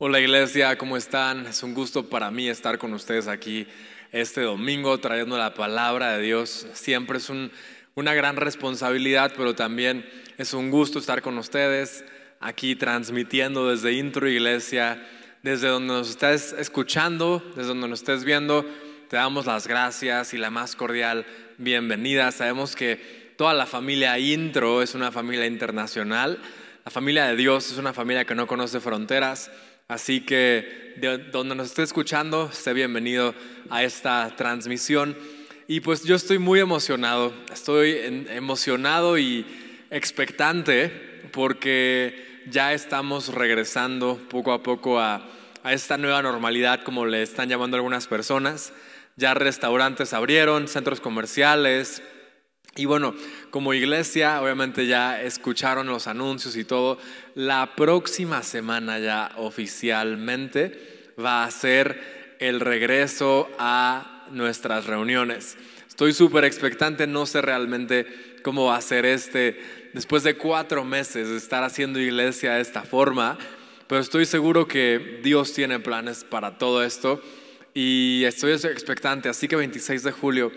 Hola iglesia, ¿cómo están? Es un gusto para mí estar con ustedes aquí este domingo trayendo la palabra de Dios. Siempre es una gran responsabilidad, pero también es un gusto estar con ustedes aquí transmitiendo desde Intro Iglesia, desde donde nos estés escuchando, desde donde nos estés viendo. Te damos las gracias y la más cordial bienvenida. Sabemos que toda la familia Intro es una familia internacional. La familia de Dios es una familia que no conoce fronteras. Así que de donde nos esté escuchando, esté bienvenido a esta transmisión. Y pues yo estoy muy emocionado, emocionado y expectante porque ya estamos regresando poco a poco a esta nueva normalidad, como le están llamando algunas personas. Ya restaurantes abrieron, centros comerciales. Y bueno, como iglesia, obviamente ya escucharon los anuncios y todo. La próxima semana ya oficialmente va a ser el regreso a nuestras reuniones. Estoy súper expectante, no sé realmente cómo va a ser después de 4 meses de estar haciendo iglesia de esta forma, pero estoy seguro que Dios tiene planes para todo esto y estoy expectante. Así que 26 de julio,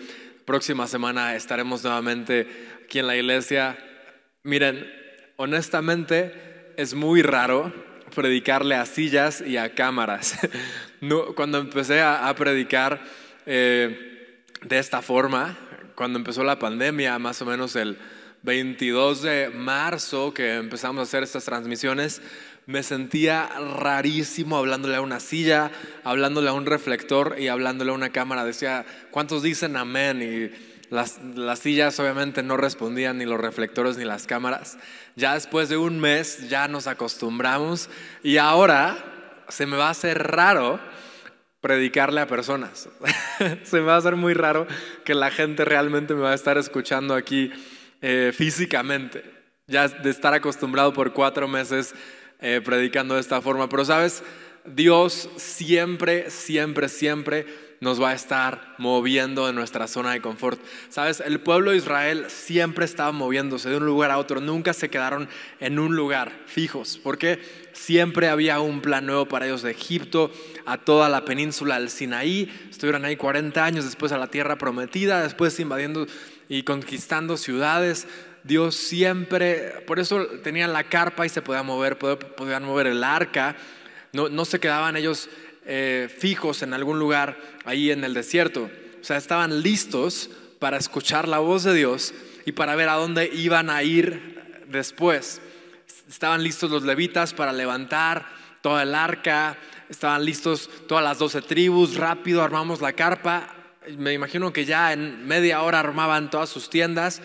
próxima semana, estaremos nuevamente aquí en la iglesia. Miren, honestamente es muy raro predicarle a sillas y a cámaras. No, cuando empecé a predicar de esta forma, cuando empezó la pandemia, más o menos el 22 de marzo que empezamos a hacer estas transmisiones, me sentía rarísimo hablándole a una silla, hablándole a un reflector y hablándole a una cámara. Decía, ¿cuántos dicen amén? Y las sillas obviamente no respondían, ni los reflectores ni las cámaras. Ya después de un mes ya nos acostumbramos y ahora se me va a hacer raro predicarle a personas. Se me va a hacer muy raro que la gente realmente me va a estar escuchando aquí físicamente, ya de estar acostumbrado por 4 meses predicando de esta forma. Pero sabes, Dios siempre, siempre, siempre nos va a estar moviendo de nuestra zona de confort. Sabes, el pueblo de Israel siempre estaba moviéndose de un lugar a otro, nunca se quedaron en un lugar fijos, porque siempre había un plan nuevo para ellos. De Egipto a toda la península del Sinaí, estuvieron ahí 40 años, después a la tierra prometida, después invadiendo y conquistando ciudades. Dios siempre, por eso tenían la carpa y se podían mover el arca. No se quedaban ellos fijos en algún lugar ahí en el desierto. O sea, estaban listos para escuchar la voz de Dios y para ver a dónde iban a ir después. Estaban listos los levitas para levantar toda el arca. Estaban listos todas las 12 tribus. Rápido armamos la carpa. Me imagino que ya en media hora armaban todas sus tiendas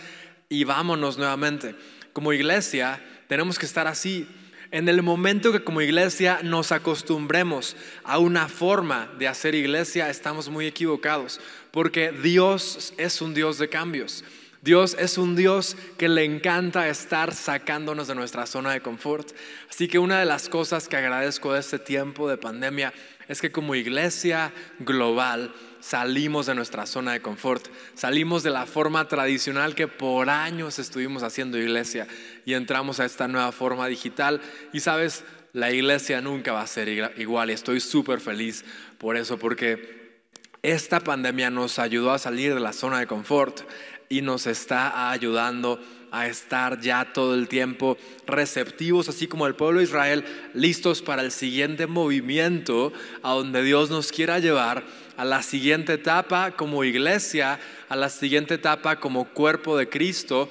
y vámonos nuevamente. Como iglesia tenemos que estar así. En el momento que como iglesia nos acostumbremos a una forma de hacer iglesia, estamos muy equivocados, porque Dios es un Dios de cambios. Dios es un Dios que le encanta estar sacándonos de nuestra zona de confort. Así que una de las cosas que agradezco de este tiempo de pandemia es que como iglesia global salimos de nuestra zona de confort, salimos de la forma tradicional que por años estuvimos haciendo iglesia y entramos a esta nueva forma digital. Y sabes, la iglesia nunca va a ser igual y estoy súper feliz por eso, porque esta pandemia nos ayudó a salir de la zona de confort y nos está ayudando a estar ya todo el tiempo receptivos, así como el pueblo de Israel, listos para el siguiente movimiento a donde Dios nos quiera llevar, a la siguiente etapa como iglesia, a la siguiente etapa como cuerpo de Cristo,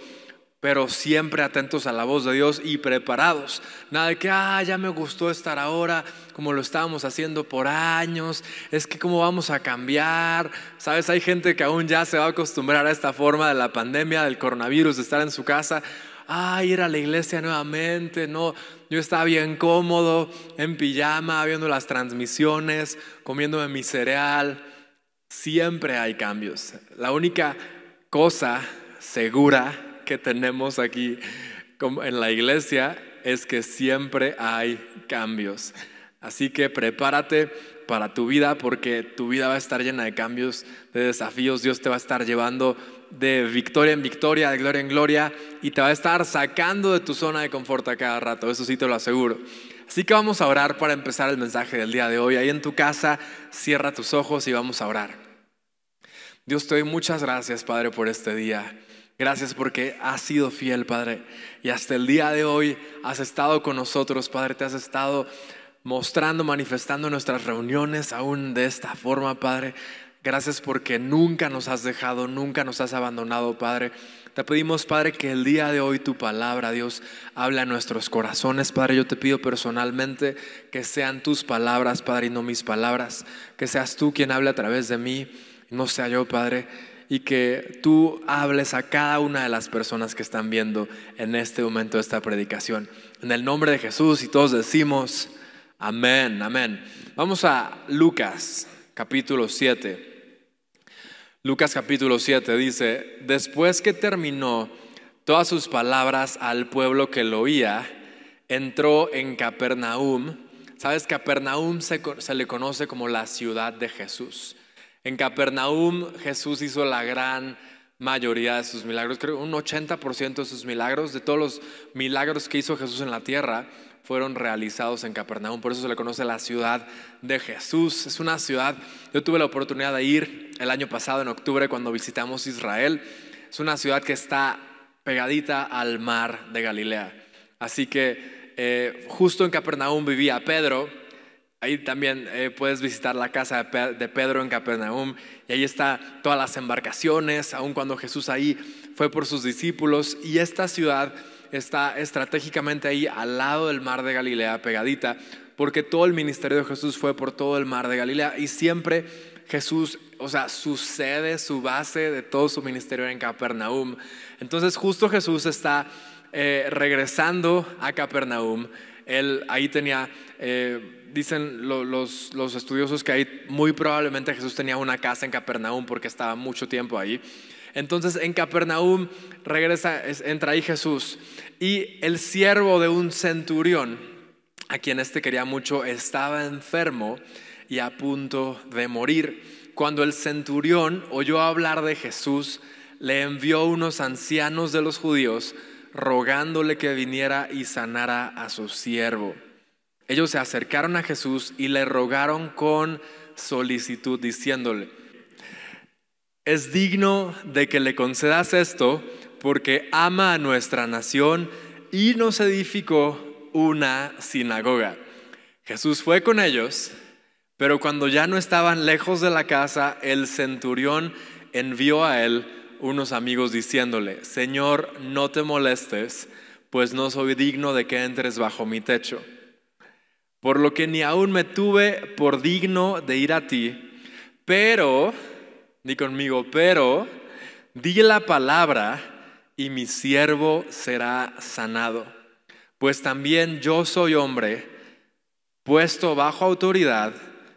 pero siempre atentos a la voz de Dios y preparados. Nada de que ya me gustó estar ahora como lo estábamos haciendo por años, es que cómo vamos a cambiar. Sabes, hay gente que aún ya se va a acostumbrar a esta forma de la pandemia, del coronavirus, de estar en su casa. Ir a la iglesia nuevamente. No, yo estaba bien cómodo en pijama viendo las transmisiones, comiéndome mi cereal. Siempre hay cambios. La única cosa segura que tenemos aquí en la iglesia es que siempre hay cambios. Así que prepárate para tu vida, porque tu vida va a estar llena de cambios, de desafíos. Dios te va a estar llevando de victoria en victoria, de gloria en gloria, y te va a estar sacando de tu zona de confort a cada rato, eso sí te lo aseguro. Así que vamos a orar para empezar el mensaje del día de hoy. Ahí en tu casa, cierra tus ojos y vamos a orar. Dios, te doy muchas gracias, Padre, por este día. Gracias porque has sido fiel, Padre, y hasta el día de hoy has estado con nosotros, Padre. Te has estado mostrando, manifestando en nuestras reuniones aún de esta forma, Padre. Gracias porque nunca nos has dejado, nunca nos has abandonado, Padre. Te pedimos, Padre, que el día de hoy tu palabra, Dios, hable a nuestros corazones, Padre. Yo te pido personalmente que sean tus palabras, Padre, y no mis palabras. Que seas tú quien hable a través de mí, no sea yo, Padre. Y que tú hables a cada una de las personas que están viendo en este momento esta predicación. En el nombre de Jesús, y todos decimos amén, amén. Vamos a Lucas capítulo 7. Lucas capítulo 7 dice: después que terminó todas sus palabras al pueblo que lo oía, entró en Capernaum. ¿Sabes? Capernaum se le conoce como la ciudad de Jesús. En Capernaum Jesús hizo la gran mayoría de sus milagros. Creo un 80% de sus milagros, de todos los milagros que hizo Jesús en la tierra, fueron realizados en Capernaum. Por eso se le conoce la ciudad de Jesús. Es una ciudad, yo tuve la oportunidad de ir el año pasado en octubre cuando visitamos Israel. Es una ciudad que está pegadita al mar de Galilea. Así que justo en Capernaum vivía Pedro. Ahí también puedes visitar la casa de Pedro en Capernaum, y ahí está todas las embarcaciones, aun cuando Jesús ahí fue por sus discípulos. Y esta ciudad está estratégicamente ahí al lado del mar de Galilea, pegadita, porque todo el ministerio de Jesús fue por todo el mar de Galilea, y siempre Jesús, o sea, su sede, su base de todo su ministerio era en Capernaum. Entonces justo Jesús está regresando a Capernaum. Él ahí tenía, dicen los estudiosos que ahí muy probablemente Jesús tenía una casa en Capernaum porque estaba mucho tiempo ahí. Entonces en Capernaum entra ahí Jesús, y el siervo de un centurión, a quien quería mucho, estaba enfermo y a punto de morir. Cuando el centurión oyó hablar de Jesús, le envió unos ancianos de los judíos rogándole que viniera y sanara a su siervo. Ellos se acercaron a Jesús y le rogaron con solicitud, diciéndole: es digno de que le concedas esto, porque ama a nuestra nación y nos edificó una sinagoga. Jesús fue con ellos, pero cuando ya no estaban lejos de la casa, el centurión envió a él unos amigos diciéndole: Señor, no te molestes, pues no soy digno de que entres bajo mi techo. Por lo que ni aún me tuve por digno de ir a ti, pero, di conmigo, pero, di la palabra y mi siervo será sanado. Pues también yo soy hombre, puesto bajo autoridad,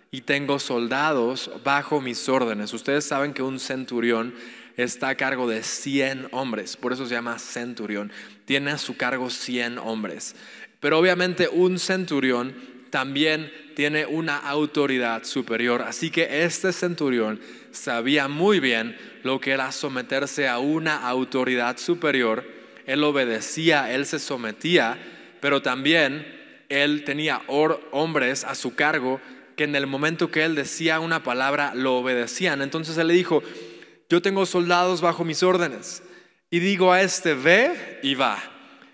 y tengo soldados bajo mis órdenes. Ustedes saben que un centurión está a cargo de 100 hombres, por eso se llama centurión. Tiene a su cargo 100 hombres. Pero obviamente un centurión también tiene una autoridad superior. Así que este centurión sabía muy bien lo que era someterse a una autoridad superior. Él obedecía, él se sometía, pero también él tenía hombres a su cargo que en el momento que él decía una palabra lo obedecían. Entonces él le dijo: yo tengo soldados bajo mis órdenes, y digo a este ve y va,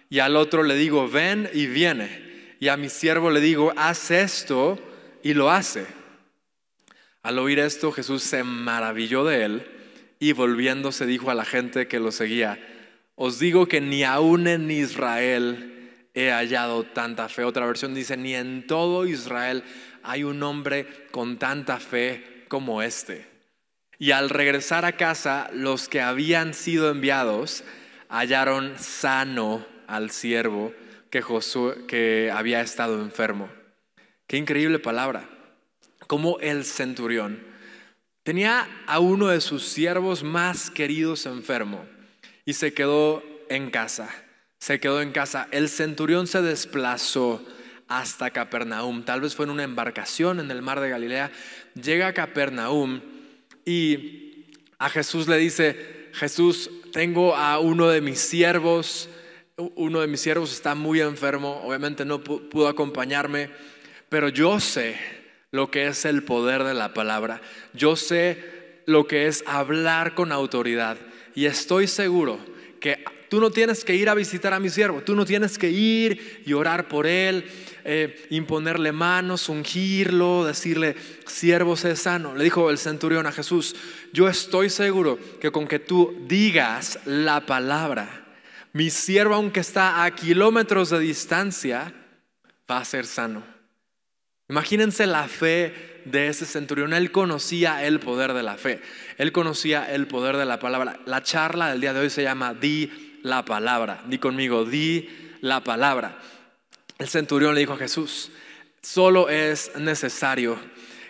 y al otro le digo ven y viene, y a mi siervo le digo haz esto y lo hace. Al oír esto, Jesús se maravilló de él, y volviéndose dijo a la gente que lo seguía: os digo que ni aún en Israel he hallado tanta fe. Otra versión dice: ni en todo Israel hay un hombre con tanta fe como este. Y al regresar a casa, los que habían sido enviados hallaron sano al siervo que había estado enfermo. Qué increíble palabra. Como el centurión tenía a uno de sus siervos más queridos enfermo y se quedó en casa. El centurión se desplazó hasta Capernaum. Tal vez fue en una embarcación en el mar de Galilea. Llega a Capernaum y a Jesús le dice: Jesús, tengo a uno de mis siervos está muy enfermo, obviamente no pudo acompañarme, pero yo sé lo que es el poder de la palabra, yo sé lo que es hablar con autoridad y estoy seguro que tú no tienes que ir a visitar a mi siervo, tú no tienes que ir y orar por él, imponerle manos, ungirlo, decirle, siervo, sé sano. Le dijo el centurión a Jesús, yo estoy seguro que con que tú digas la palabra, mi siervo, aunque está a kilómetros de distancia, va a ser sano. Imagínense la fe de ese centurión. Él conocía el poder de la fe, él conocía el poder de la palabra. La charla del día de hoy se llama Di la palabra. Di conmigo, di la palabra. El centurión le dijo a Jesús, solo es necesario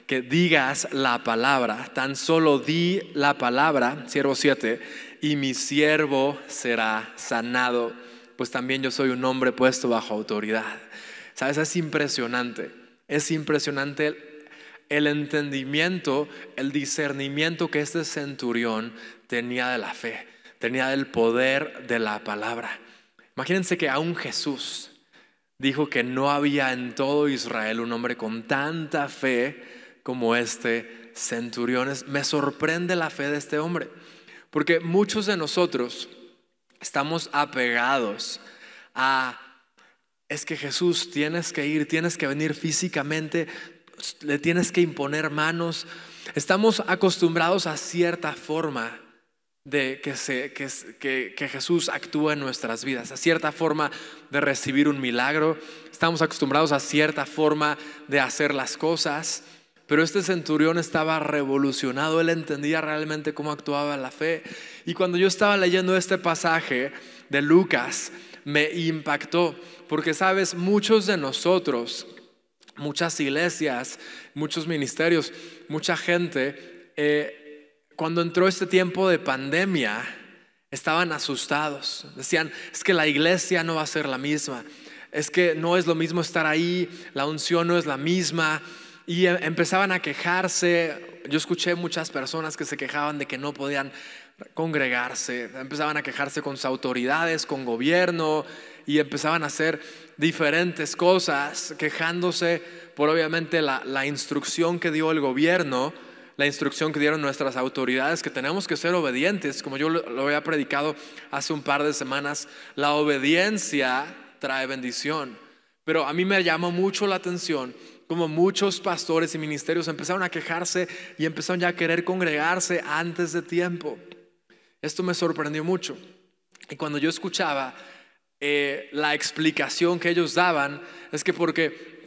que digas la palabra, tan solo di la palabra, siervo 7, y mi siervo será sanado, pues también yo soy un hombre puesto bajo autoridad. ¿Sabes? Es impresionante el entendimiento, el discernimiento que este centurión tenía de la fe, tenía del poder de la palabra. Imagínense que aún Jesús dijo que no había en todo Israel un hombre con tanta fe como este centurión. Me sorprende la fe de este hombre, porque muchos de nosotros estamos apegados a, es que Jesús, tienes que ir, tienes que venir físicamente, le tienes que imponer manos. Estamos acostumbrados a cierta forma de que Jesús actúa en nuestras vidas, a cierta forma de recibir un milagro. Estamos acostumbrados a cierta forma de hacer las cosas. Pero este centurión estaba revolucionado, él entendía realmente cómo actuaba la fe. Y cuando yo estaba leyendo este pasaje de Lucas, me impactó, porque sabes, muchos de nosotros, muchas iglesias, muchos ministerios, mucha gente, cuando entró este tiempo de pandemia, estaban asustados. Decían, es que la iglesia no va a ser la misma, es que no es lo mismo estar ahí, la unción no es la misma. Y empezaban a quejarse. Yo escuché muchas personas que se quejaban de que no podían congregarse. Empezaban a quejarse con sus autoridades, con gobierno, y empezaban a hacer diferentes cosas, quejándose por obviamente la instrucción que dio el gobierno, la instrucción que dieron nuestras autoridades, que tenemos que ser obedientes. Como yo lo había predicado hace un par de semanas, la obediencia trae bendición. Pero a mí me llamó mucho la atención como muchos pastores y ministerios empezaron a quejarse y empezaron ya a querer congregarse antes de tiempo. Esto me sorprendió mucho. Y cuando yo escuchaba la explicación que ellos daban, es que porque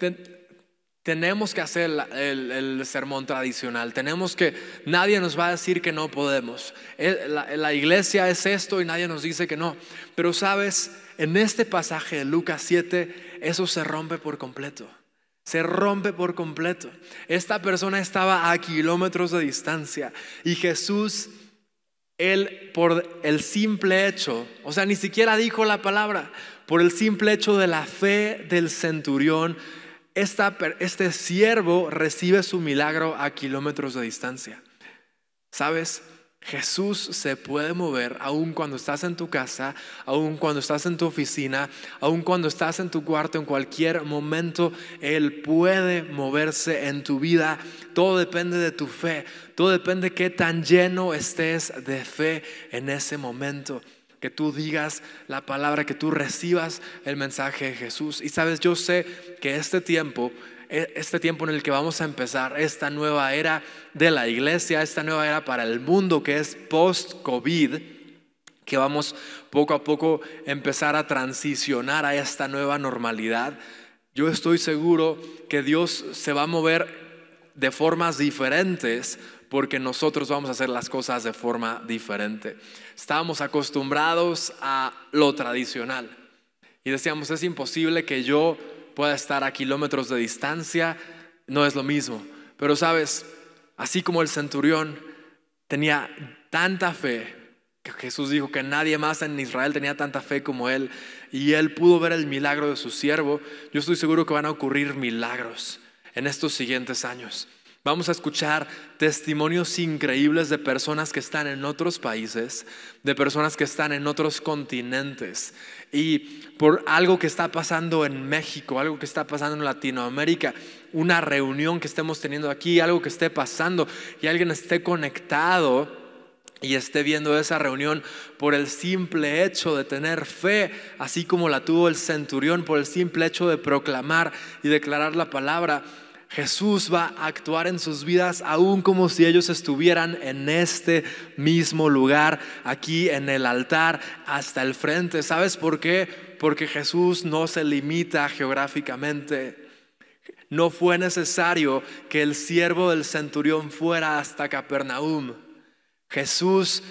tenemos que hacer el sermón tradicional, nadie nos va a decir que no podemos. La iglesia es esto y nadie nos dice que no. Pero sabes, en este pasaje de Lucas 7, eso se rompe por completo. Se rompe por completo. Esta persona estaba a kilómetros de distancia y Jesús, él por el simple hecho, o sea, ni siquiera dijo la palabra, por el simple hecho de la fe del centurión, este siervo recibe su milagro a kilómetros de distancia. ¿Sabes? Jesús se puede mover aun cuando estás en tu casa, aun cuando estás en tu oficina, aun cuando estás en tu cuarto, en cualquier momento Él puede moverse en tu vida. Todo depende de tu fe, todo depende de qué tan lleno estés de fe en ese momento. Que tú digas la palabra, que tú recibas el mensaje de Jesús. Y sabes, yo sé que este tiempo en el que vamos a empezar esta nueva era de la iglesia, esta nueva era para el mundo que es post-COVID, que vamos poco a poco empezar a transicionar a esta nueva normalidad. Yo estoy seguro que Dios se va a mover de formas diferentes, porque nosotros vamos a hacer las cosas de forma diferente. Estábamos acostumbrados a lo tradicional y decíamos, es imposible que yo pueda estar a kilómetros de distancia, no es lo mismo. Pero sabes, así como el centurión tenía tanta fe, que Jesús dijo que nadie más en Israel tenía tanta fe como él, y él pudo ver el milagro de su siervo, yo estoy seguro que van a ocurrir milagros en estos siguientes años. Vamos a escuchar testimonios increíbles de personas que están en otros países, de personas que están en otros continentes. Y por algo que está pasando en México, algo que está pasando en Latinoamérica, una reunión que estemos teniendo aquí, algo que esté pasando y alguien esté conectado y esté viendo esa reunión por el simple hecho de tener fe, así como la tuvo el centurión, por el simple hecho de proclamar y declarar la palabra, Jesús va a actuar en sus vidas aún como si ellos estuvieran en este mismo lugar, aquí en el altar, hasta el frente. ¿Sabes por qué? Porque Jesús no se limita geográficamente. No fue necesario que el siervo del centurión fuera hasta Capernaum. Jesús,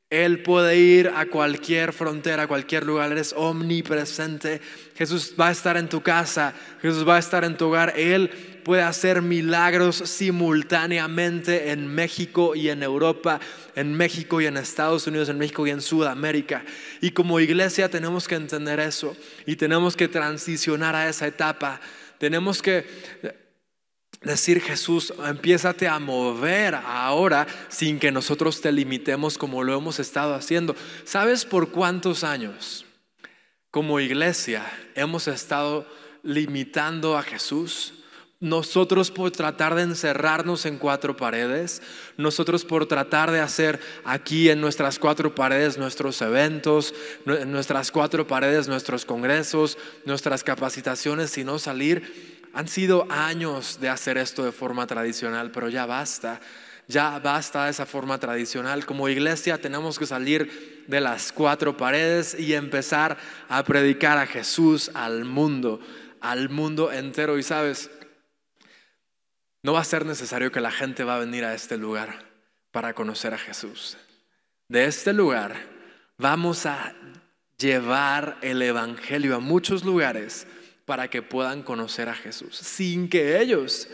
Él puede ir a cualquier frontera, a cualquier lugar. Eres omnipresente. Jesús va a estar en tu casa, Jesús va a estar en tu hogar. Él puede hacer milagros simultáneamente en México y en Europa, en México y en Estados Unidos, en México y en Sudamérica. Y como iglesia tenemos que entender eso y tenemos que transicionar a esa etapa. Tenemos que decir: Jesús, empiézate a mover ahora sin que nosotros te limitemos como lo hemos estado haciendo. ¿Sabes por cuántos años como iglesia hemos estado limitando a Jesús? Nosotros por tratar de encerrarnos en cuatro paredes, nosotros por tratar de hacer aquí en nuestras cuatro paredes nuestros eventos, en nuestras cuatro paredes nuestros congresos, nuestras capacitaciones y no salir. Han sido años de hacer esto de forma tradicional, pero ya basta de esa forma tradicional. Como iglesia tenemos que salir de las cuatro paredes y empezar a predicar a Jesús al mundo entero. Y sabes, no va a ser necesario que la gente va a venir a este lugar para conocer a Jesús. De este lugar vamos a llevar el evangelio a muchos lugares para que puedan conocer a Jesús sin que ellos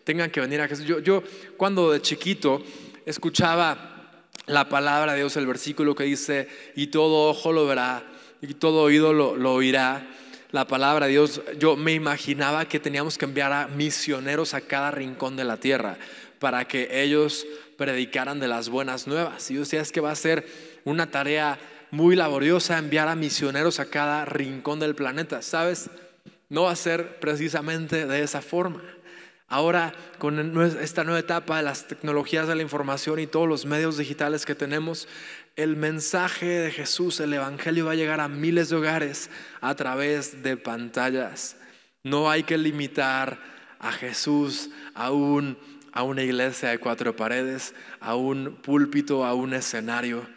tengan que venir a Jesús. Yo cuando de chiquito escuchaba la palabra de Dios, el versículo que dice: y todo ojo lo verá y todo oído lo oirá. La palabra de Dios, yo me imaginaba que teníamos que enviar a misioneros a cada rincón de la tierra para que ellos predicaran de las buenas nuevas. Y yo decía: es que va a ser una tarea muy laboriosa enviar a misioneros a cada rincón del planeta. ¿Sabes? No va a ser precisamente de esa forma. Ahora, con esta nueva etapa de las tecnologías de la información y todos los medios digitales que tenemos, el mensaje de Jesús, el evangelio, va a llegar a miles de hogares a través de pantallas. No hay que limitar a Jesús a una iglesia de cuatro paredes, a un púlpito, a un escenario.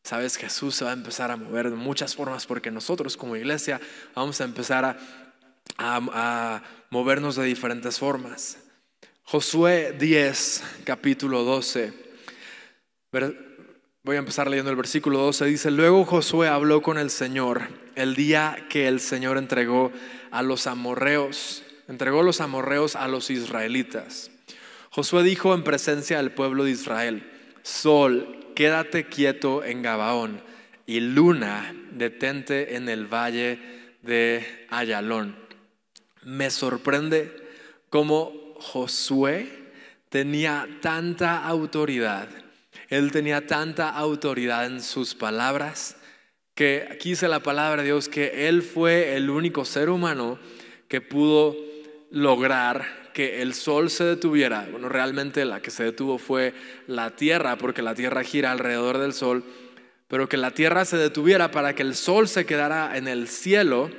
Sabes, Jesús se va a empezar a mover de muchas formas, porque nosotros como iglesia vamos a empezar a movernos de diferentes formas. Josué 10, capítulo 12. Voy a empezar leyendo el versículo 12. Dice: luego Josué habló con el Señor el día que el Señor entregó los amorreos a los israelitas. Josué dijo en presencia del pueblo de Israel: Sol, quédate quieto en Gabaón, y luna, detente en el valle de Ayalón. Me sorprende cómo Josué tenía tanta autoridad. Él tenía tanta autoridad en sus palabras, que aquí dice la palabra de Dios que él fue el único ser humano que pudo lograr que el sol se detuviera. Bueno, realmente la que se detuvo fue la tierra, porque la tierra gira alrededor del sol, pero que la tierra se detuviera para que el sol se quedara en el cielo.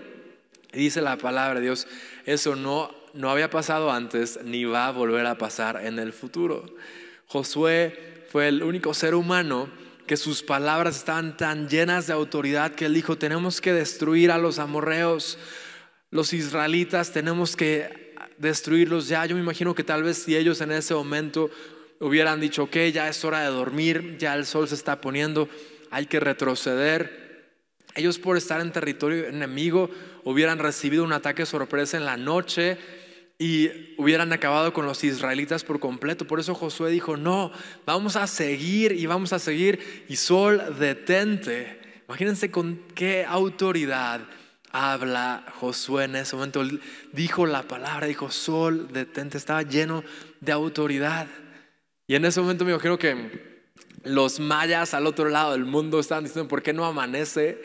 Y dice la palabra de Dios, eso no había pasado antes ni va a volver a pasar en el futuro. Josué fue el único ser humano que sus palabras estaban tan llenas de autoridad que él dijo: tenemos que destruir a los amorreos, los israelitas, tenemos que destruirlos ya. Yo me imagino que tal vez si ellos en ese momento hubieran dicho: ok, ya es hora de dormir, ya el sol se está poniendo, hay que retroceder. Ellos, por estar en territorio enemigo, hubieran recibido un ataque sorpresa en la noche y hubieran acabado con los israelitas por completo. Por eso Josué dijo: no, vamos a seguir y vamos a seguir. Y sol, detente. Imagínense con qué autoridad habla Josué en ese momento. Él dijo la palabra, dijo sol, detente, estaba lleno de autoridad. Y en ese momento me imagino que los mayas al otro lado del mundo estaban diciendo: ¿por qué no amanece?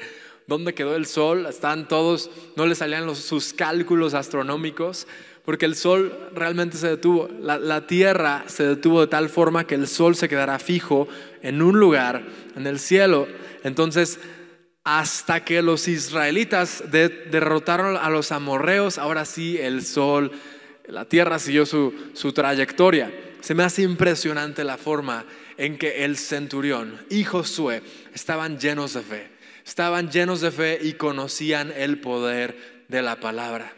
¿Dónde quedó el sol? Estaban todos, no les salían sus cálculos astronómicos, porque el sol realmente se detuvo. La tierra se detuvo de tal forma que el sol se quedará fijo en un lugar, en el cielo. Entonces, hasta que los israelitas derrotaron a los amorreos, ahora sí el sol, la tierra siguió su trayectoria. Se me hace impresionante la forma en que el centurión y Josué estaban llenos de fe. Estaban llenos de fe y conocían el poder de la palabra.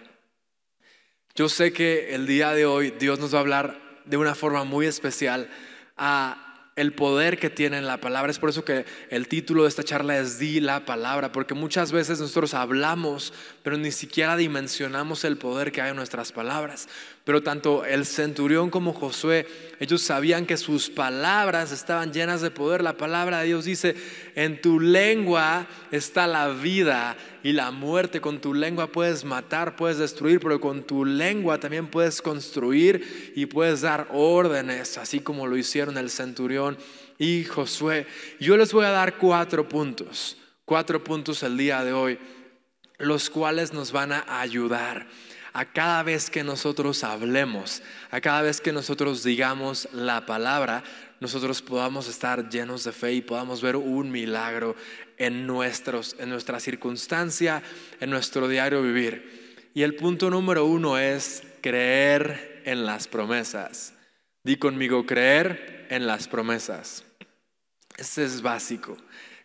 Yo sé que el día de hoy Dios nos va a hablar de una forma muy especial a el poder que tiene en la palabra. Es por eso que el título de esta charla es Di la palabra, porque muchas veces nosotros hablamos, pero ni siquiera dimensionamos el poder que hay en nuestras palabras. Pero tanto el centurión como Josué, ellos sabían que sus palabras estaban llenas de poder. La palabra de Dios dice: en tu lengua está la vida y la muerte. Con tu lengua puedes matar, puedes destruir, pero con tu lengua también puedes construir y puedes dar órdenes, así como lo hicieron el centurión y Josué. Yo les voy a dar 4 puntos el día de hoy, los cuales nos van a ayudar a cada vez que nosotros hablemos, a cada vez que nosotros digamos la palabra, nosotros podamos estar llenos de fe y podamos ver un milagro en nuestra circunstancia, en nuestro diario vivir. Y el punto número 1 es creer en las promesas. Di conmigo: creer en las promesas. Este es básico,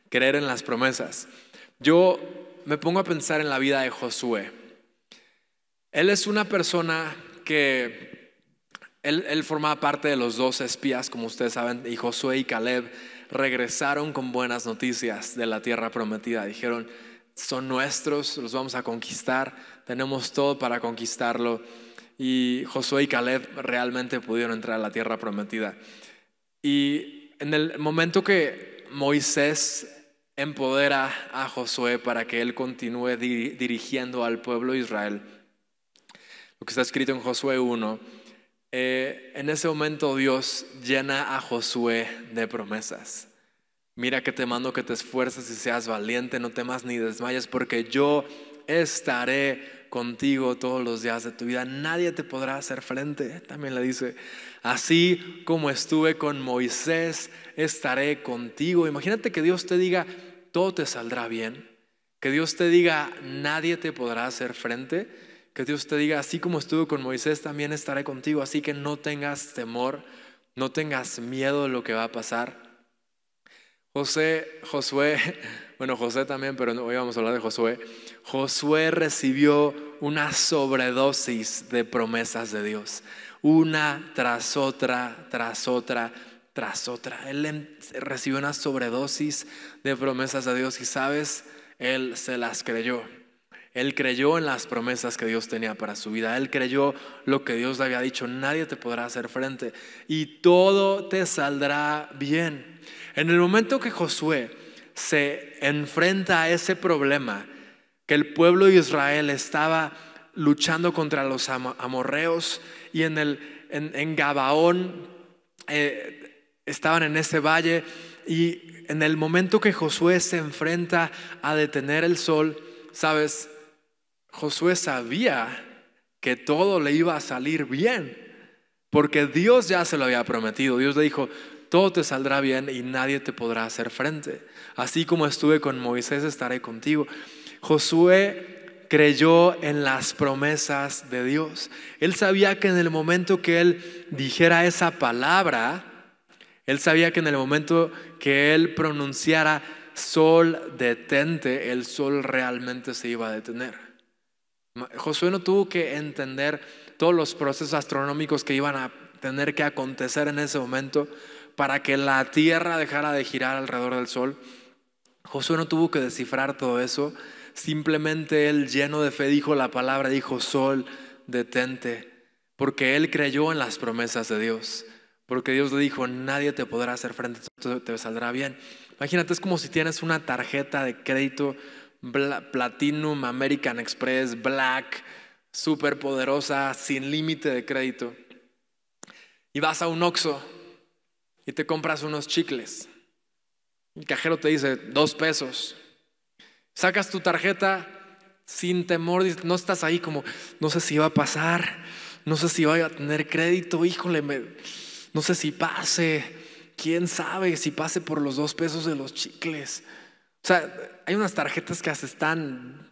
creer en las promesas. Yo me pongo a pensar en la vida de Josué. Él es una persona que él formaba parte de los 12 espías, como ustedes saben, y Josué y Caleb regresaron con buenas noticias de la tierra prometida. Dijeron: son nuestros, los vamos a conquistar, tenemos todo para conquistarlo. Y Josué y Caleb realmente pudieron entrar a la tierra prometida. Y en el momento que Moisés empodera a Josué para que él continúe dirigiendo al pueblo de Israel, lo que está escrito en Josué 1, en ese momento Dios llena a Josué de promesas. Mira que te mando que te esfuerces y seas valiente, no temas ni desmayes, porque yo estaré contigo todos los días de tu vida. Nadie te podrá hacer frente. También le dice: así como estuve con Moisés, estaré contigo. Imagínate que Dios te diga: todo te saldrá bien. Que Dios te diga: nadie te podrá hacer frente. Que Dios te diga: así como estuve con Moisés, también estaré contigo. Así que no tengas temor, no tengas miedo de lo que va a pasar. Josué también, pero hoy vamos a hablar de Josué. Josué recibió una sobredosis de promesas de Dios, una tras otra, tras otra, tras otra. Él recibió una sobredosis de promesas de Dios y, ¿sabes? Él se las creyó. Él creyó en las promesas que Dios tenía para su vida. Él creyó lo que Dios le había dicho: nadie te podrá hacer frente y todo te saldrá bien. En el momento que Josué se enfrenta a ese problema, que el pueblo de Israel estaba luchando contra los amorreos, y en Gabaón estaban en ese valle, y en el momento que Josué se enfrenta a detener el sol, ¿sabes? Josué sabía que todo le iba a salir bien, porque Dios ya se lo había prometido. Dios le dijo: todo te saldrá bien y nadie te podrá hacer frente. Así como estuve con Moisés, estaré contigo. Josué creyó en las promesas de Dios. Él sabía que en el momento que él dijera esa palabra, él sabía que en el momento que él pronunciara: sol, detente, el sol realmente se iba a detener. Josué no tuvo que entender todos los procesos astronómicos que iban a tener que acontecer en ese momento para que la tierra dejara de girar alrededor del sol. Josué no tuvo que descifrar todo eso. Simplemente él, lleno de fe, dijo la palabra, dijo: sol, detente, porque él creyó en las promesas de Dios. Porque Dios le dijo: nadie te podrá hacer frente, todo te saldrá bien. Imagínate, es como si tienes una tarjeta de crédito Platinum, American Express, Black, súper poderosa, sin límite de crédito. Y vas a un Oxxo y te compras unos chicles. El cajero te dice 2 pesos. Sacas tu tarjeta sin temor, no estás ahí como, no sé si va a pasar, no sé si voy a tener crédito, híjole, no sé si pase, quién sabe si pase por los 2 pesos de los chicles. O sea, hay unas tarjetas que hasta están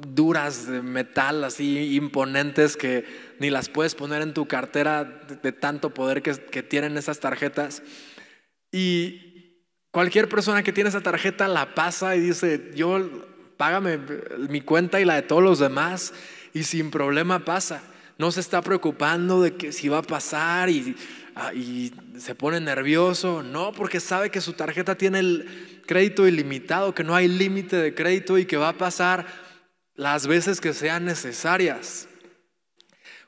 duras de metal, así imponentes, que ni las puedes poner en tu cartera de tanto poder que tienen esas tarjetas. Y cualquier persona que tiene esa tarjeta la pasa y dice, págame mi cuenta y la de todos los demás, y sin problema pasa. No se está preocupando de que si va a pasar y se pone nervioso. No, porque sabe que su tarjeta tiene el crédito ilimitado, que no hay límite de crédito y que va a pasar las veces que sean necesarias.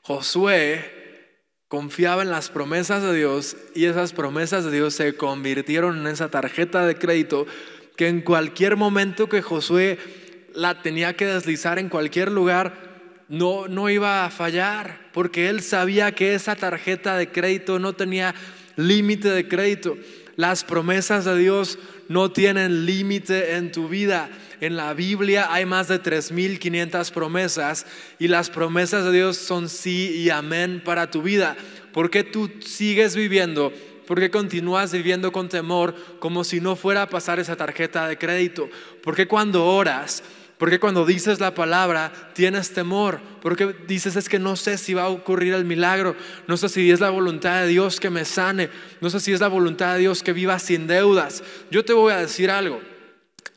Josué confiaba en las promesas de Dios, y esas promesas de Dios se convirtieron en esa tarjeta de crédito que en cualquier momento que Josué la tenía que deslizar en cualquier lugar, no iba a fallar, porque él sabía que esa tarjeta de crédito no tenía límite de crédito. Las promesas de Dios no tienen límite en tu vida. En la Biblia hay más de 3,500 promesas, y las promesas de Dios son sí y amén para tu vida. ¿Por qué tú sigues viviendo? ¿Por qué continúas viviendo con temor como si no fuera a pasar esa tarjeta de crédito? ¿Por qué cuando oras? ¿Por qué cuando dices la palabra tienes temor? ¿Por qué dices es que no sé si va a ocurrir el milagro? No sé si es la voluntad de Dios que me sane. No sé si es la voluntad de Dios que viva sin deudas. Yo te voy a decir algo.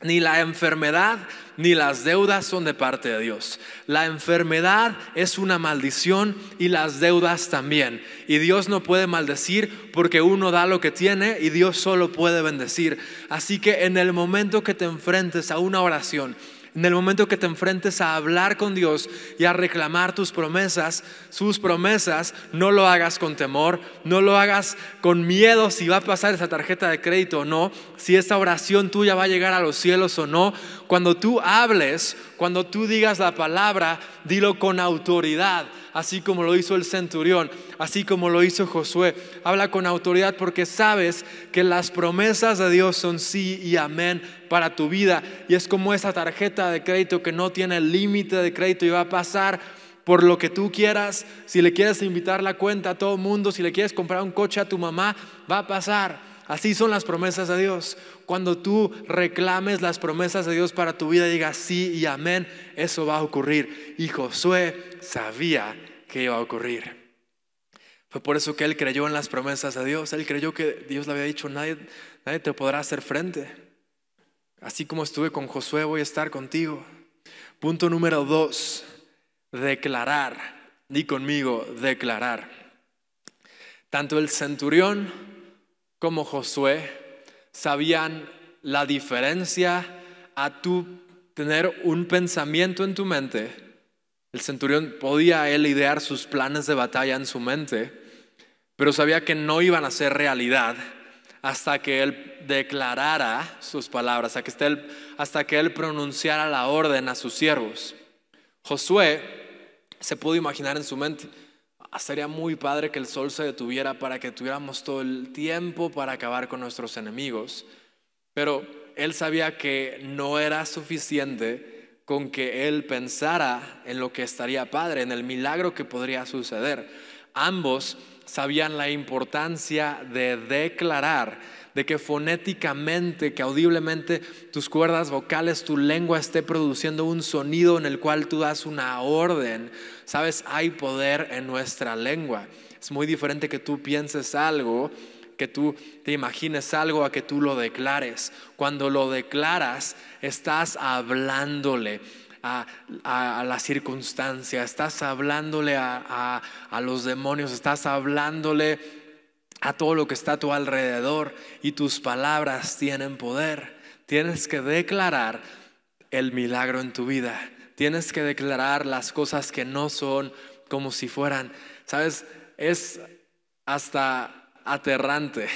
Ni la enfermedad ni las deudas son de parte de Dios. La enfermedad es una maldición y las deudas también. Y Dios no puede maldecir, porque uno da lo que tiene y Dios solo puede bendecir. Así que en el momento que te enfrentes a una oración, en el momento que te enfrentes a hablar con Dios y a reclamar tus promesas, sus promesas, no lo hagas con temor, no lo hagas con miedo si va a pasar esa tarjeta de crédito o no, si esa oración tuya va a llegar a los cielos o no. Cuando tú hables, cuando tú digas la palabra, dilo con autoridad, así como lo hizo el centurión, así como lo hizo Josué. Habla con autoridad, porque sabes que las promesas de Dios son sí y amén para tu vida. Y es como esa tarjeta de crédito que no tiene límite de crédito y va a pasar por lo que tú quieras. Si le quieres invitar la cuenta a todo el mundo, si le quieres comprar un coche a tu mamá, va a pasar. Así son las promesas de Dios. Cuando tú reclames las promesas de Dios para tu vida, digas sí y amén, eso va a ocurrir. Y Josué sabía que iba a ocurrir. Fue por eso que él creyó en las promesas de Dios. Él creyó que Dios le había dicho, nadie te podrá hacer frente. Así como estuve con Josué, voy a estar contigo. Punto número 2, declarar. Di conmigo, declarar. Tanto el centurión como Josué sabían la diferencia a tú tener un pensamiento en tu mente. El centurión podía él idear sus planes de batalla en su mente, pero sabía que no iban a ser realidad hasta que él declarara sus palabras, hasta que él pronunciara la orden a sus siervos. Josué se pudo imaginar en su mente, sería muy padre que el sol se detuviera para que tuviéramos todo el tiempo para acabar con nuestros enemigos. Pero él sabía que no era suficiente con que él pensara en lo que estaría padre, en el milagro que podría suceder. Ambos sabían la importancia de declarar, de que fonéticamente, que audiblemente tus cuerdas vocales, tu lengua esté produciendo un sonido en el cual tú das una orden. Sabes, hay poder en nuestra lengua. Es muy diferente que tú pienses algo, que tú te imagines algo, a que tú lo declares. Cuando lo declaras, estás hablándole a la circunstancia, estás hablándole a los demonios, estás hablándole a todo lo que está a tu alrededor, y tus palabras tienen poder. Tienes que declarar el milagro en tu vida. Tienes que declarar las cosas que no son como si fueran. ¿Sabes? Es hasta aterrante,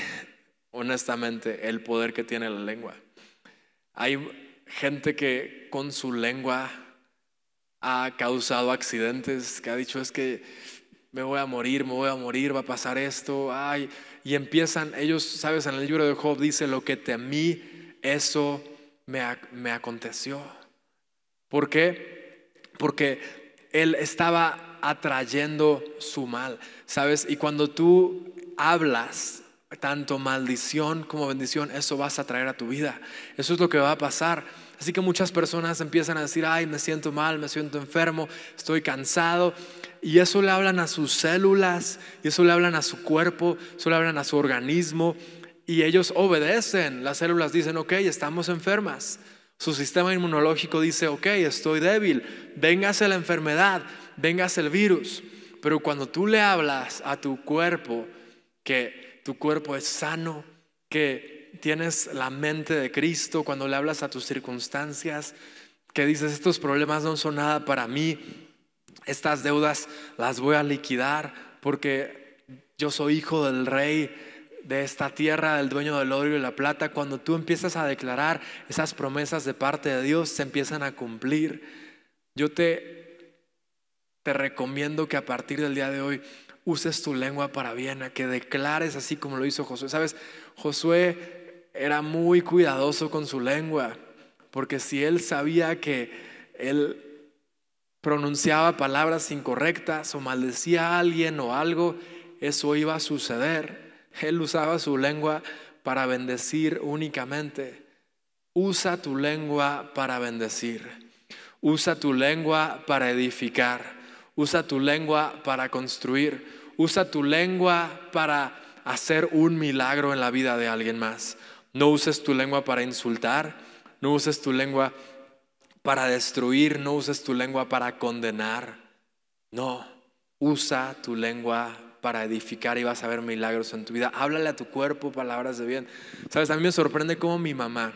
honestamente, el poder que tiene la lengua. Hay gente que con su lengua ha causado accidentes, que ha dicho es que me voy a morir, va a pasar esto, ay, y empiezan ellos, sabes, en el libro de Job dice, lo que temí, eso me aconteció. ¿Por qué? Porque él estaba atrayendo su mal, ¿sabes? Y cuando tú hablas tanto maldición como bendición, eso vas a traer a tu vida. Eso es lo que va a pasar. Así que muchas personas empiezan a decir, ay, me siento mal, me siento enfermo, estoy cansado. Y eso le hablan a sus células, y eso le hablan a su cuerpo, eso le hablan a su organismo. Y ellos obedecen. Las células dicen, ok, estamos enfermas. Su sistema inmunológico dice, ok, estoy débil, véngase la enfermedad, véngase el virus. Pero cuando tú le hablas a tu cuerpo que tu cuerpo es sano, que tienes la mente de Cristo, cuando le hablas a tus circunstancias, que dices, estos problemas no son nada para mí, estas deudas las voy a liquidar porque yo soy hijo del rey de esta tierra, del dueño del oro y la plata. Cuando tú empiezas a declarar esas promesas de parte de Dios, se empiezan a cumplir. Yo te recomiendo que a partir del día de hoy uses tu lengua para bien, a que declares así como lo hizo Josué. ¿Sabes? Josué era muy cuidadoso con su lengua, porque si él sabía que él pronunciaba palabras incorrectas o maldecía a alguien o algo, eso iba a suceder. Él usaba su lengua para bendecir únicamente. Usa tu lengua para bendecir. Usa tu lengua para edificar. Usa tu lengua para construir. Usa tu lengua para hacer un milagro en la vida de alguien más. No uses tu lengua para insultar. No uses tu lengua para destruir. No uses tu lengua para condenar. No, usa tu lengua para edificar y vas a ver milagros en tu vida. Háblale a tu cuerpo palabras de bien. Sabes, a mí me sorprende cómo mi mamá,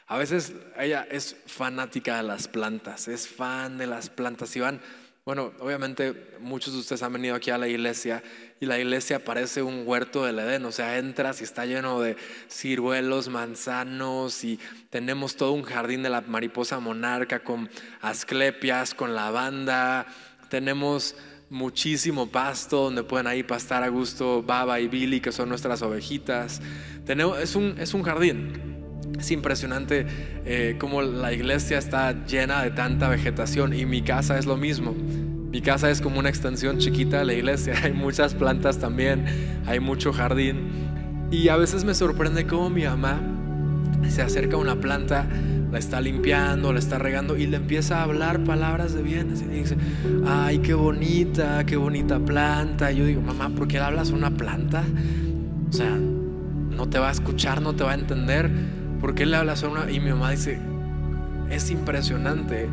a veces ella es fanática de las plantas, es fan de las plantas y van, bueno, obviamente muchos de ustedes han venido aquí a la iglesia y la iglesia parece un huerto del Edén. O sea, entras y está lleno de ciruelos, manzanos y tenemos todo un jardín de la mariposa monarca con asclepias, con lavanda. Tenemos muchísimo pasto donde pueden ahí pastar a gusto Baba y Billy, que son nuestras ovejitas. Es un jardín. Es impresionante cómo la iglesia está llena de tanta vegetación, y mi casa es lo mismo. Mi casa es como una extensión chiquita de la iglesia. Hay muchas plantas también, hay mucho jardín. Y a veces me sorprende cómo mi mamá se acerca a una planta, la está limpiando, la está regando y le empieza a hablar palabras de bien. Y dice, ay, qué bonita planta. Y yo digo, mamá, ¿por qué le hablas a una planta? O sea, no te va a escuchar, no te va a entender. ¿Por qué le hablas a una? Y mi mamá dice, es impresionante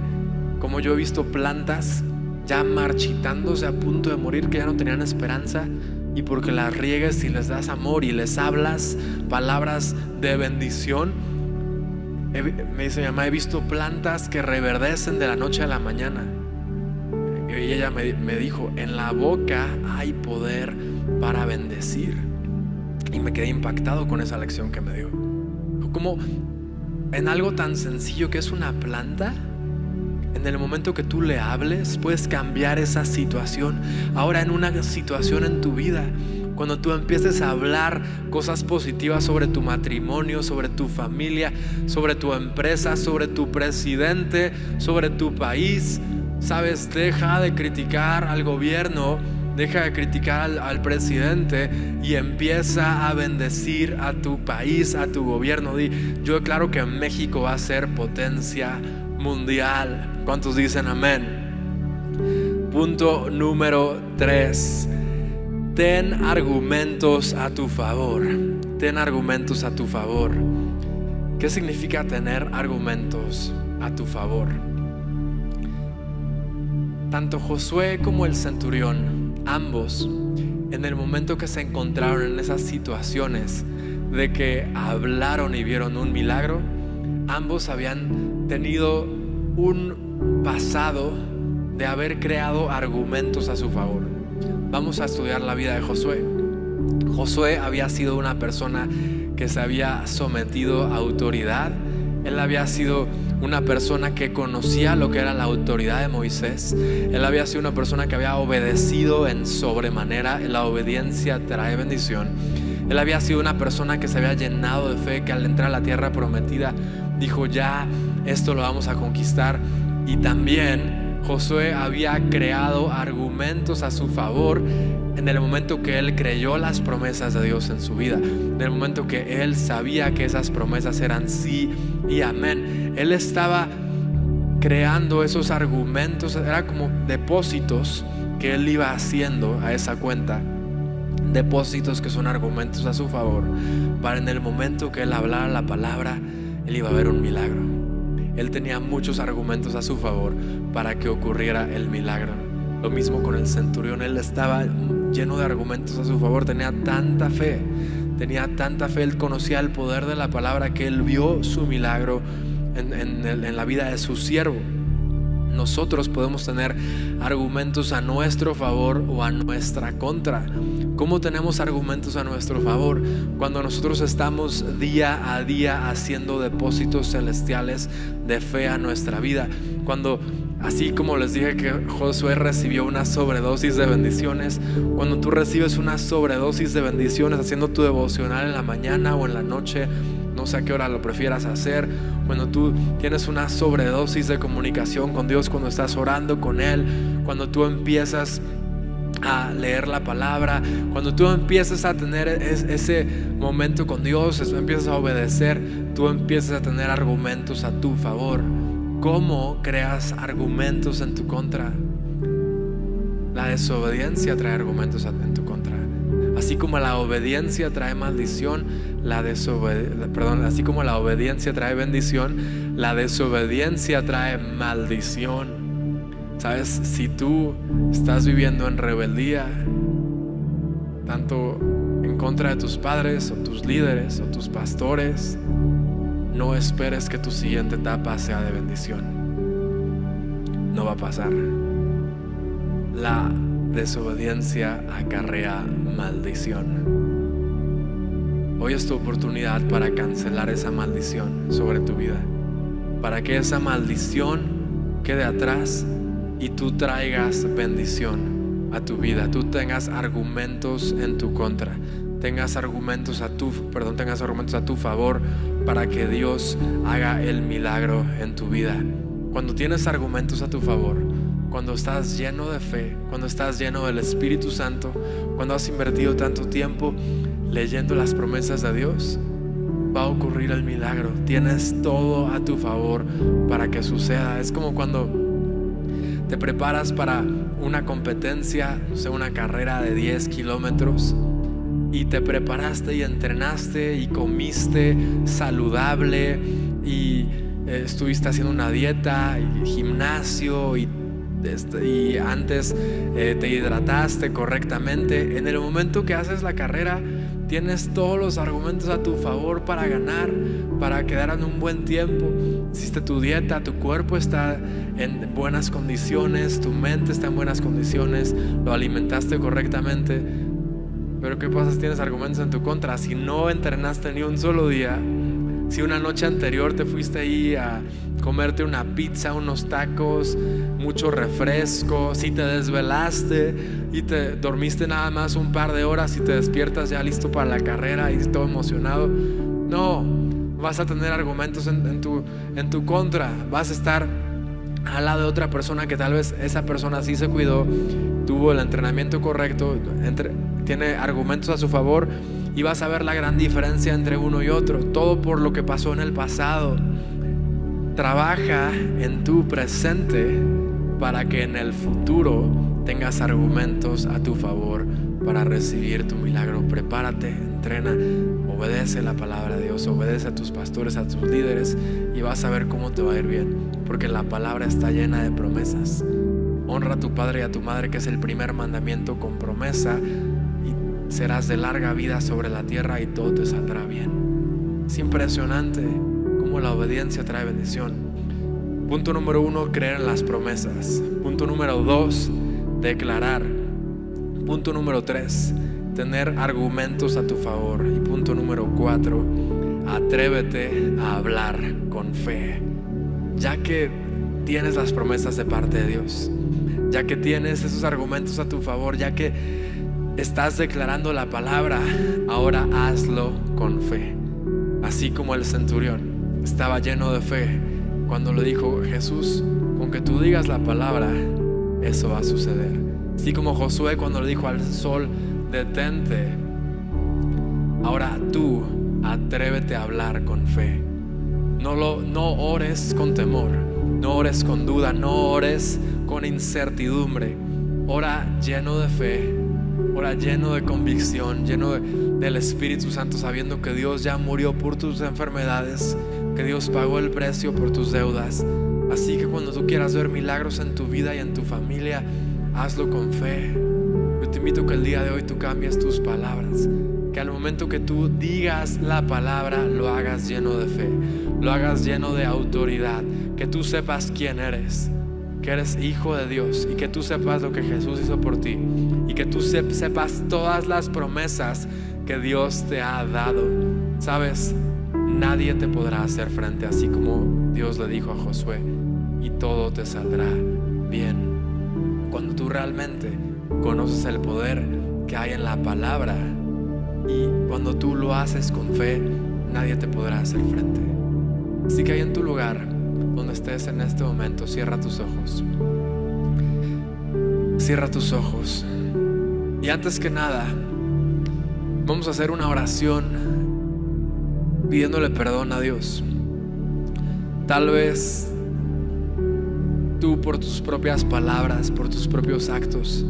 como yo he visto plantas ya marchitándose, a punto de morir, que ya no tenían esperanza, y porque las riegues y les das amor y les hablas palabras de bendición, me dice mi mamá, he visto plantas que reverdecen de la noche a la mañana. Y ella me dijo, en la boca hay poder para bendecir. Y me quedé impactado con esa lección que me dio. Como en algo tan sencillo que es una planta, en el momento que tú le hables, puedes cambiar esa situación. Ahora, en una situación en tu vida, cuando tú empieces a hablar cosas positivas sobre tu matrimonio, sobre tu familia, sobre tu empresa, sobre tu presidente, sobre tu país, sabes, deja de criticar al gobierno, deja de criticar al presidente y empieza a bendecir a tu país, a tu gobierno. Yo declaro que México va a ser potencia mundial. ¿Cuántos dicen amén? Punto número 3. Ten argumentos a tu favor. Ten argumentos a tu favor. ¿Qué significa tener argumentos a tu favor? Tanto Josué como el centurión, ambos, en el momento que se encontraron en esas situaciones de que hablaron y vieron un milagro, ambos habían tenido un pasado de haber creado argumentos a su favor. Vamos a estudiar la vida de Josué. Josué había sido una persona que se había sometido a autoridad Él había sido una persona que conocía lo que era la autoridad de Moisés. Él había sido una persona que había obedecido en sobremanera. La obediencia trae bendición. Él había sido una persona que se había llenado de fe, que al entrar a la tierra prometida dijo: ya, esto lo vamos a conquistar. Y también Josué había creado argumentos a su favor en el momento que él creyó las promesas de Dios en su vida, en el momento que él sabía que esas promesas eran sí y amén. Él estaba creando esos argumentos, era como depósitos que él iba haciendo a esa cuenta, depósitos que son argumentos a su favor, para en el momento que él hablara la palabra, él iba a ver un milagro. Él tenía muchos argumentos a su favor para que ocurriera el milagro. Lo mismo con el centurión. Él estaba lleno de argumentos a su favor. Tenía tanta fe. Él conocía el poder de la palabra, que él vio su milagro en la vida de su siervo. Nosotros podemos tener argumentos a nuestro favor o a nuestra contra. ¿Cómo tenemos argumentos a nuestro favor? Cuando nosotros estamos día a día haciendo depósitos celestiales de fe a nuestra vida. Cuando, así como les dije que Josué recibió una sobredosis de bendiciones, cuando tú recibes una sobredosis de bendiciones haciendo tu devocional en la mañana o en la noche, no sé a qué hora lo prefieras hacer, cuando tú tienes una sobredosis de comunicación con Dios, cuando estás orando con Él, cuando tú empiezas a leer la palabra, cuando tú empiezas a tener ese momento con Dios, empiezas a obedecer, tú empiezas a tener argumentos a tu favor. ¿Cómo creas argumentos en tu contra? La desobediencia trae argumentos en tu contra. Así como la obediencia trae maldición, así como la obediencia trae bendición, la desobediencia trae maldición. ¿Sabes? Si tú estás viviendo en rebeldía, tanto en contra de tus padres o tus líderes o tus pastores, no esperes que tu siguiente etapa sea de bendición. No va a pasar. La desobediencia acarrea maldición. Hoy es tu oportunidad para cancelar esa maldición sobre tu vida, para que esa maldición quede atrás y tú traigas bendición a tu vida. Tú tengas argumentos en tu contra, tengas argumentos a tu favor, para que Dios haga el milagro en tu vida. Cuando tienes argumentos a tu favor, cuando estás lleno de fe, cuando estás lleno del Espíritu Santo, cuando has invertido tanto tiempo leyendo las promesas de Dios, va a ocurrir el milagro. Tienes todo a tu favor para que suceda. Es como cuando te preparas para una competencia, no sé, una carrera de 10 kilómetros, y te preparaste y entrenaste y comiste saludable y estuviste haciendo una dieta y gimnasio y antes te hidrataste correctamente. En el momento que haces la carrera, tienes todos los argumentos a tu favor para ganar, para quedar en un buen tiempo. Hiciste tu dieta, tu cuerpo está en buenas condiciones, tu mente está en buenas condiciones, lo alimentaste correctamente. Pero ¿qué pasa si tienes argumentos en tu contra? Si no entrenaste ni un solo día, si una noche anterior te fuiste ahí a comerte una pizza, unos tacos, mucho refresco, si te desvelaste y te dormiste nada más un par de horas y te despiertas ya listo para la carrera y todo emocionado, no, vas a tener argumentos en tu contra. Vas a estar al lado de otra persona que tal vez esa persona sí se cuidó, tuvo el entrenamiento correcto, tiene argumentos a su favor, y vas a ver la gran diferencia entre uno y otro. Todo por lo que pasó en el pasado. Trabaja en tu presente para que en el futuro tengas argumentos a tu favor para recibir tu milagro. Prepárate, entrena, obedece la palabra de Dios, obedece a tus pastores, a tus líderes, y vas a ver cómo te va a ir bien, porque la palabra está llena de promesas. Honra a tu padre y a tu madre, que es el primer mandamiento con promesa, y serás de larga vida sobre la tierra y todo te saldrá bien. Es impresionante cómo la obediencia trae bendición. Punto número 1, creer en las promesas. Punto número 2, declarar. Punto número 3, tener argumentos a tu favor. Y punto número 4, atrévete a hablar con fe. Ya que tienes las promesas de parte de Dios, ya que tienes esos argumentos a tu favor, ya que estás declarando la palabra, ahora hazlo con fe. Así como el centurión estaba lleno de fe cuando le dijo: Jesús, con que tú digas la palabra, eso va a suceder. Así como Josué cuando le dijo al sol: detente, ahora tú atrévete a hablar con fe. No ores con temor, no ores con duda, no ores con incertidumbre. Ora lleno de fe, ora lleno de convicción, lleno del Espíritu Santo, sabiendo que Dios ya murió por tus enfermedades, que Dios pagó el precio por tus deudas. Así que cuando tú quieras ver milagros en tu vida y en tu familia, hazlo con fe. Yo te invito que el día de hoy tú cambies tus palabras, que al momento que tú digas la palabra lo hagas lleno de fe, lo hagas lleno de autoridad, que tú sepas quién eres, que eres hijo de Dios, y que tú sepas lo que Jesús hizo por ti, y que tú sepas todas las promesas que Dios te ha dado. Sabes, nadie te podrá hacer frente, así como Dios le dijo a Josué, y todo te saldrá bien. Cuando tú realmente conoces el poder que hay en la palabra, y cuando tú lo haces con fe, nadie te podrá hacer frente. Así que ahí en tu lugar, donde estés en este momento, cierra tus ojos. Cierra tus ojos. Y antes que nada, vamos a hacer una oración pidiéndole perdón a Dios. Tal vez tú, por tus propias palabras, por tus propios actos,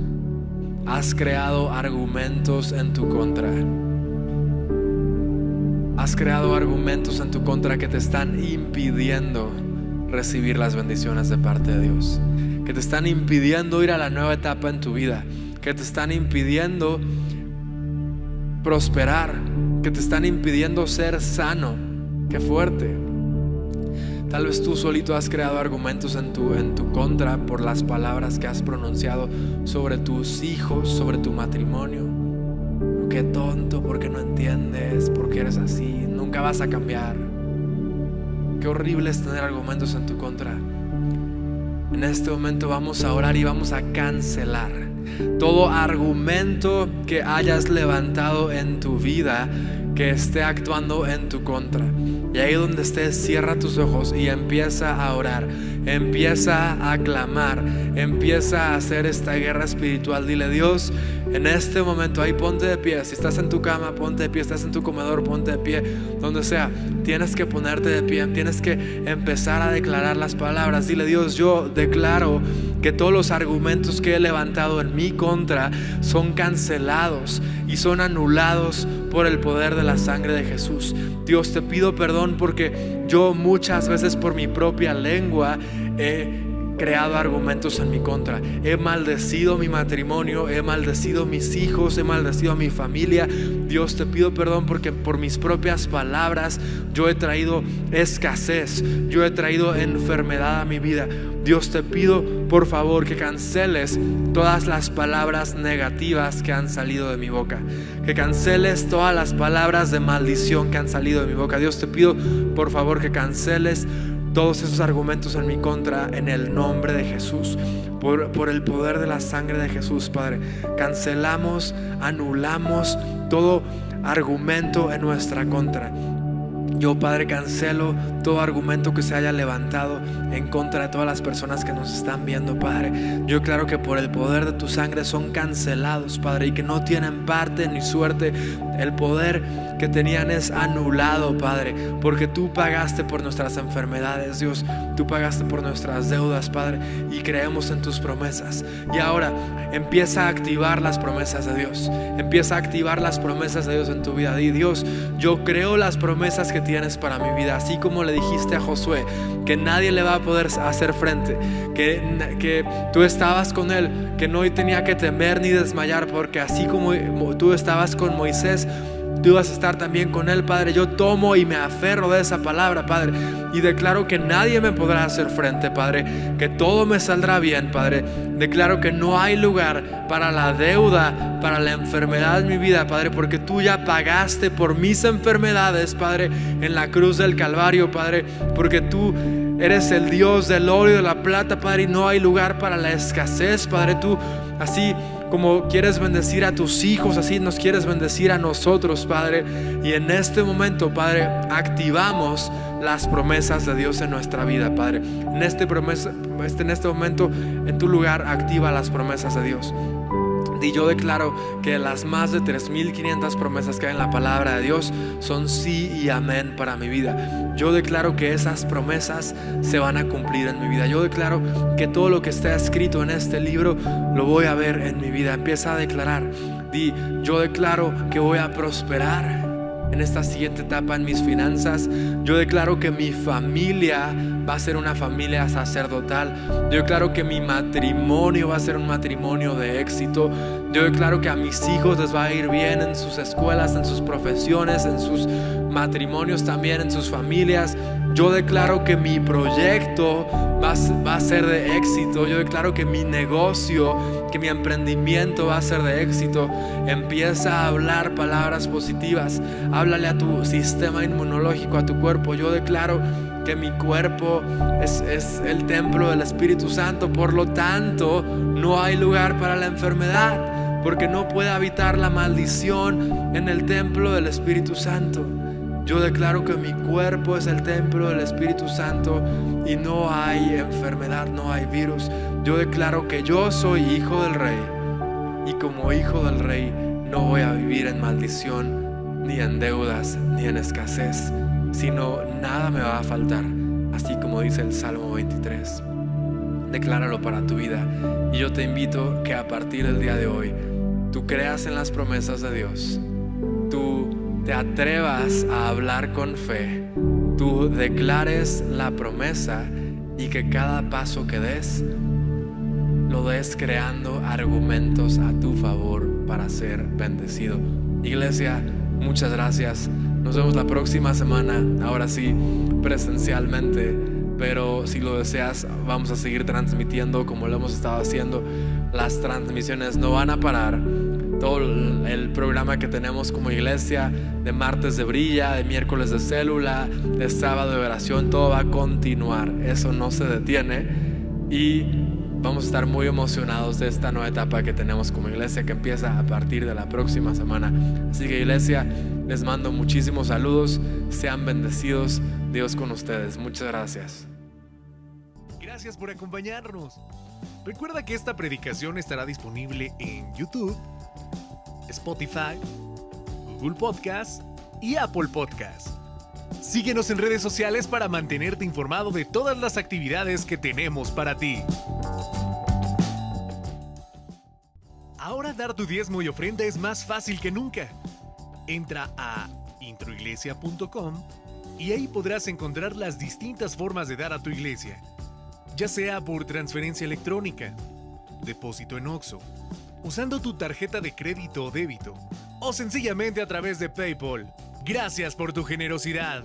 has creado argumentos en tu contra. Has creado argumentos en tu contra que te están impidiendo recibir las bendiciones de parte de Dios, que te están impidiendo ir a la nueva etapa en tu vida, que te están impidiendo prosperar, que te están impidiendo ser sano. Qué fuerte. Tal vez tú solito has creado argumentos en tu contra por las palabras que has pronunciado sobre tus hijos, sobre tu matrimonio. Qué tonto, porque no entiendes, porque eres así, nunca vas a cambiar. Qué horrible es tener argumentos en tu contra. En este momento vamos a orar y vamos a cancelar todo argumento que hayas levantado en tu vida que esté actuando en tu contra. Y ahí donde estés, cierra tus ojos y empieza a orar, empieza a clamar, empieza a hacer esta guerra espiritual. Dile: Dios, en este momento, ahí ponte de pie. Si estás en tu cama, ponte de pie. Estás en tu comedor, ponte de pie. Donde sea, tienes que ponerte de pie. Tienes que empezar a declarar las palabras. Dile: Dios, yo declaro que todos los argumentos que he levantado en mi contra son cancelados y son anulados por el poder de la sangre de Jesús. Dios, te pido perdón porque yo muchas veces por mi propia lengua he creado argumentos en mi contra. He maldecido mi matrimonio, he maldecido mis hijos, he maldecido a mi familia. Dios, te pido perdón porque por mis propias palabras yo he traído escasez, yo he traído enfermedad a mi vida. Dios, te pido por favor que canceles todas las palabras negativas que han salido de mi boca, que canceles todas las palabras de maldición que han salido de mi boca. Dios, te pido por favor que canceles todos esos argumentos en mi contra en el nombre de Jesús, por el poder de la sangre de Jesús. Padre, cancelamos, anulamos todo argumento en nuestra contra. Yo, Padre, cancelo todo argumento que se haya levantado en contra de todas las personas que nos están viendo, Padre. Yo declaro que por el poder de tu sangre son cancelados, Padre, y que no tienen parte ni suerte. El poder que tenían es anulado, Padre, porque tú pagaste por nuestras enfermedades, Dios. Tú pagaste por nuestras deudas, Padre, y creemos en tus promesas. Y ahora empieza a activar las promesas de Dios. Empieza a activar las promesas de Dios en tu vida. Di: Dios, yo creo las promesas que tienes para mi vida, así como le dijiste a Josué que nadie le va a poder hacer frente, que tú estabas con él, que no tenía que temer ni desmayar, porque así como tú estabas con Moisés, tú vas a estar también con Él, Padre. Yo tomo y me aferro de esa palabra, Padre, y declaro que nadie me podrá hacer frente, Padre, que todo me saldrá bien, Padre. Declaro que no hay lugar para la deuda, para la enfermedad en mi vida, Padre, porque tú ya pagaste por mis enfermedades, Padre, en la cruz del Calvario, Padre, porque tú eres el Dios del oro y de la plata, Padre, y no hay lugar para la escasez, Padre. Tú, así como quieres bendecir a tus hijos, así nos quieres bendecir a nosotros, Padre. Y en este momento, Padre, activamos las promesas de Dios en nuestra vida, Padre. En este momento, en tu lugar, activa las promesas de Dios. Y yo declaro que las más de 3,500 promesas que hay en la palabra de Dios son sí y amén para mi vida. Yo declaro que esas promesas se van a cumplir en mi vida. Yo declaro que todo lo que está escrito en este libro lo voy a ver en mi vida. Empieza a declarar. Yo declaro que voy a prosperar en esta siguiente etapa en mis finanzas. Yo declaro que mi familia va a ser una familia sacerdotal. Yo declaro que mi matrimonio va a ser un matrimonio de éxito. Yo declaro que a mis hijos les va a ir bien en sus escuelas, en sus profesiones, en sus matrimonios también, en sus familias. Yo declaro que mi proyecto va a ser de éxito. Yo declaro que mi negocio, que mi emprendimiento va a ser de éxito. Empieza a hablar palabras positivas. Háblale a tu sistema inmunológico, a tu cuerpo. Yo declaro que mi cuerpo es el templo del Espíritu Santo. Por lo tanto, no hay lugar para la enfermedad, porque no puede habitar la maldición en el templo del Espíritu Santo. Yo declaro que mi cuerpo es el templo del Espíritu Santo y no hay enfermedad, no hay virus. Yo declaro que yo soy hijo del Rey, y como hijo del Rey no voy a vivir en maldición, ni en deudas, ni en escasez, sino nada me va a faltar, así como dice el Salmo 23. Decláralo para tu vida, y yo te invito que a partir del día de hoy tú creas en las promesas de Dios, tú te atrevas a hablar con fe, tú declares la promesa, y que cada paso que des lo des creando argumentos a tu favor para ser bendecido. Iglesia, muchas gracias. Nos vemos la próxima semana, ahora sí, presencialmente, pero si lo deseas, vamos a seguir transmitiendo como lo hemos estado haciendo. Las transmisiones no van a parar. Todo el programa que tenemos como iglesia, de martes de brilla, de miércoles de célula, de sábado de oración, todo va a continuar. Eso no se detiene, y vamos a estar muy emocionados de esta nueva etapa que tenemos como iglesia, que empieza a partir de la próxima semana. Así que, iglesia, les mando muchísimos saludos. Sean bendecidos. Dios con ustedes. Muchas gracias. Gracias por acompañarnos. Recuerda que esta predicación estará disponible en YouTube, Spotify, Google Podcast y Apple Podcast. Síguenos en redes sociales para mantenerte informado de todas las actividades que tenemos para ti. Ahora dar tu diezmo y ofrenda es más fácil que nunca. Entra a introiglesia.com y ahí podrás encontrar las distintas formas de dar a tu iglesia, ya sea por transferencia electrónica, depósito en Oxxo, usando tu tarjeta de crédito o débito, o sencillamente a través de PayPal. Gracias por tu generosidad.